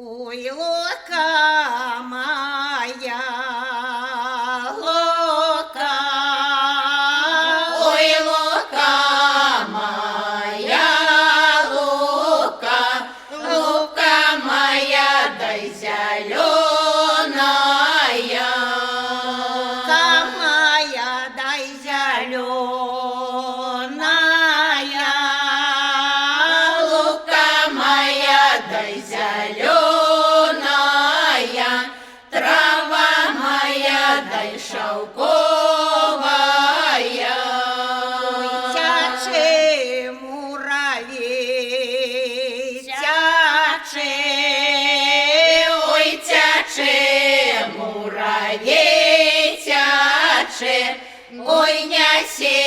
Ой, лока моя, лока, ой, лука моя, лука, лука моя, дай зеленая. лока моя, дай зеленая, Лука моя, дай зеленая, трава моя, дай шелковая. тяче муравей, тяче, Ой, тяче, муравей, тяче, ой, нясе,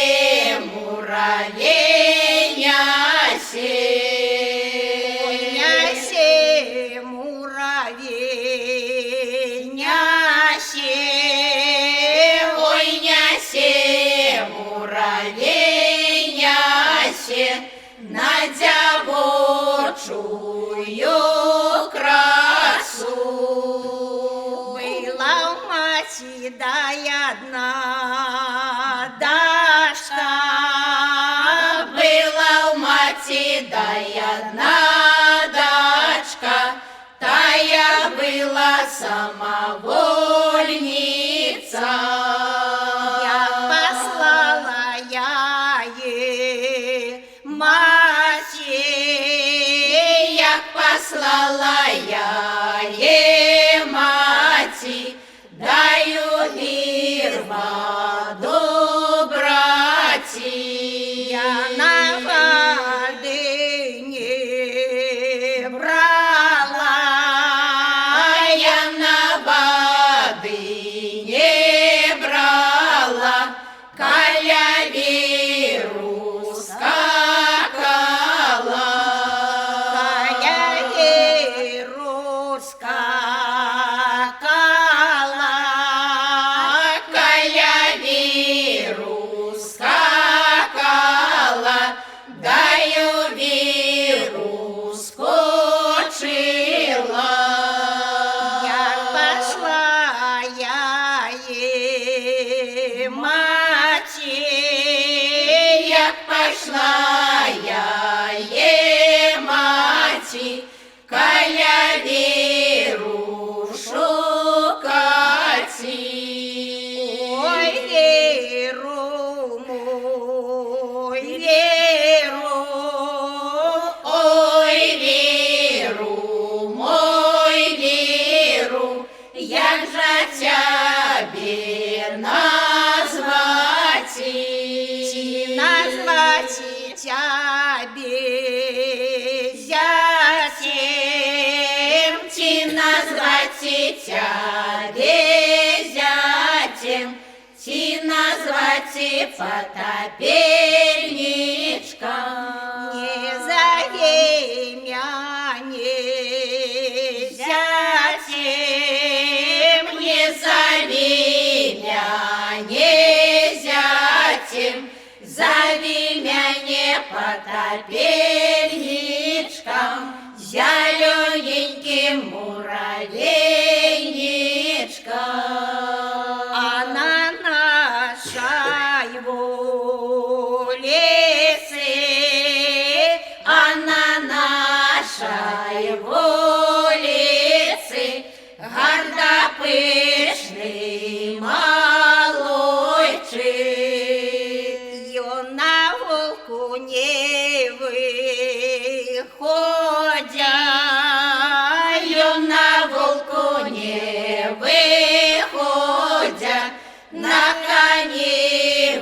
муравей, нясе. нясе муравей, нясе. Ой, нясе, муравей, нясе, на дявочую красу. Была у мати дай одна дашка, Была у мати дай одна дачка, тая была самовольница. я послала я ей мати, Як послала я ей маті, даю вірва добраті. я на годині брала, Я на води не брала, каля віру скакала. я їй розскакала. Каля віру скакала, даю віру скочила. Як пошла я їй маті, Як пішла я є маті, каля віру шукати. ой, віру, мой віру, Ой, віру, мой віру, як же тебе назвати? назвати тебе зятем, Ті назвати тебе зятем, ті назвати потопельничком. не зови меня зятем, Не зови мяне зятем, зови мяне потопельничком, зелененьким муравейничком. она наша улицы, А на нашей вулиці гарда пишний малойчик. ее на волку не выходя, Ю на волку не виходя, на коні